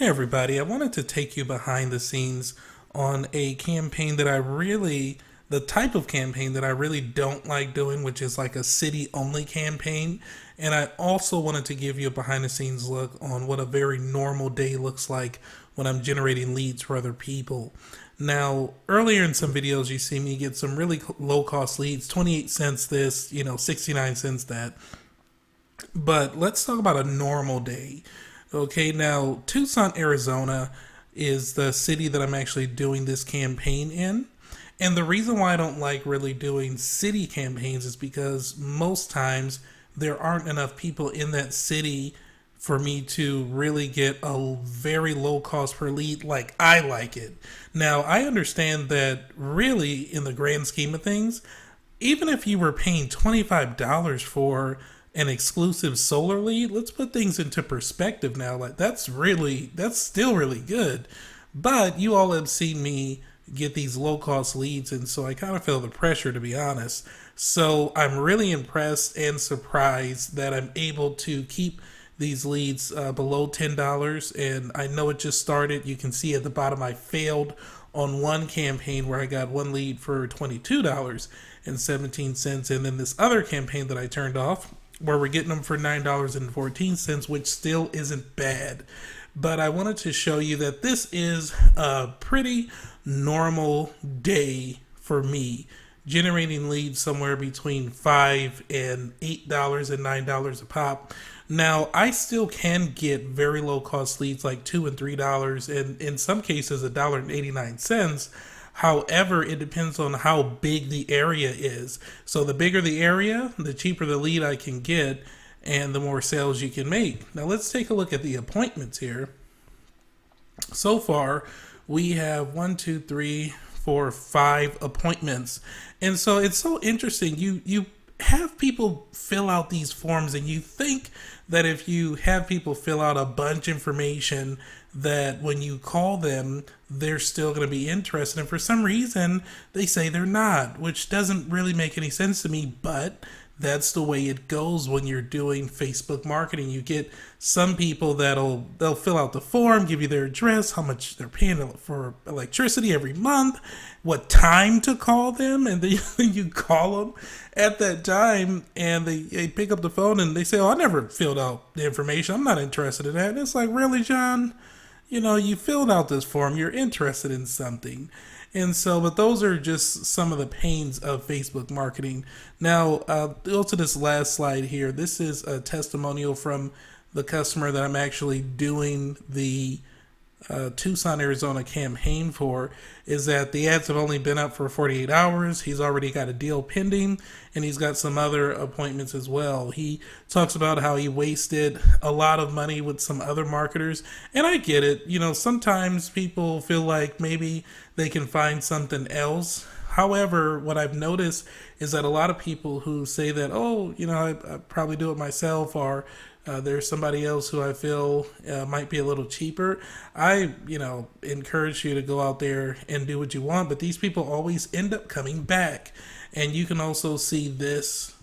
Hey everybody, I wanted to take you behind the scenes on a campaign that the type of campaign that I really don't like doing, which is like a city only campaign. And I also wanted to give you a behind the scenes look on what a very normal day looks like when I'm generating leads for other people. Now, earlier in some videos, you see me get some really low cost leads, 28 cents this, 69 cents that. But let's talk about a normal day. Okay, now Tucson, Arizona is the city that I'm actually doing this campaign in. And the reason why I don't like really doing city campaigns is because most times there aren't enough people in that city for me to really get a very low cost per lead like I like it. Now, I understand that really in the grand scheme of things, even if you were paying $25 for an exclusive solar lead, let's put things into perspective now. Like that's still really good. But you all have seen me get these low cost leads, and so I kind of feel the pressure, to be honest. So I'm really impressed and surprised that I'm able to keep these leads below $10. And I know it just started. You can see at the bottom I failed on one campaign where I got one lead for $22.17, and then this other campaign that I turned off where we're getting them for $9.14, which still isn't bad. But I wanted to show you that this is a pretty normal day for me, generating leads somewhere between $5 and $8 and $9 a pop. Now, I still can get very low cost leads like $2 and $3, and in some cases $1.89. However, it depends on how big the area is. So the bigger the area, the cheaper the lead I can get, and the more sales you can make. Now let's take a look at the appointments here. So far, we have 1, 2, 3, 4, 5 appointments. And so it's so interesting. You have people fill out these forms, and you think that if you have people fill out a bunch of information that when you call them, they're still going to be interested. And for some reason, they say they're not, which doesn't really make any sense to me, but that's the way it goes when you're doing Facebook marketing. You get some people they'll fill out the form, give you their address, how much they're paying for electricity every month, what time to call them, and then you call them at that time, and they pick up the phone and they say, "Oh, I never filled out the information. I'm not interested in that." And it's like, really, John? You filled out this form. You're interested in something. And so, but those are just some of the pains of Facebook marketing. Now, go to this last slide here. This is a testimonial from the customer that I'm actually doing the Tucson, Arizona campaign for. Is that the ads have only been up for 48 hours. He's already got a deal pending, and he's got some other appointments as well. He talks about how he wasted a lot of money with some other marketers, and I get it. Sometimes people feel like maybe they can find something else. However, what I've noticed is that a lot of people who say that, oh, I probably do it myself, or there's somebody else who I feel might be a little cheaper. I, encourage you to go out there and do what you want, but these people always end up coming back. And you can also see this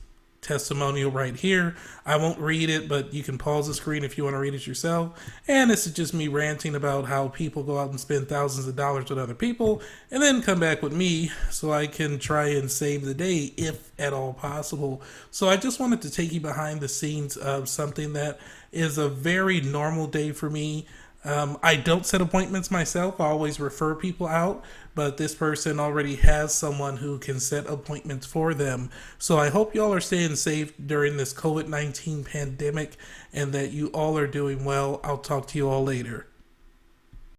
testimonial right here. I won't read it, but you can pause the screen if you want to read it yourself. And this is just me ranting about how people go out and spend thousands of dollars with other people and then come back with me so I can try and save the day if at all possible. So I just wanted to take you behind the scenes of something that is a very normal day for me. I don't set appointments myself. I always refer people out, but this person already has someone who can set appointments for them. So I hope y'all are staying safe during this COVID-19 pandemic and that you all are doing well. I'll talk to you all later.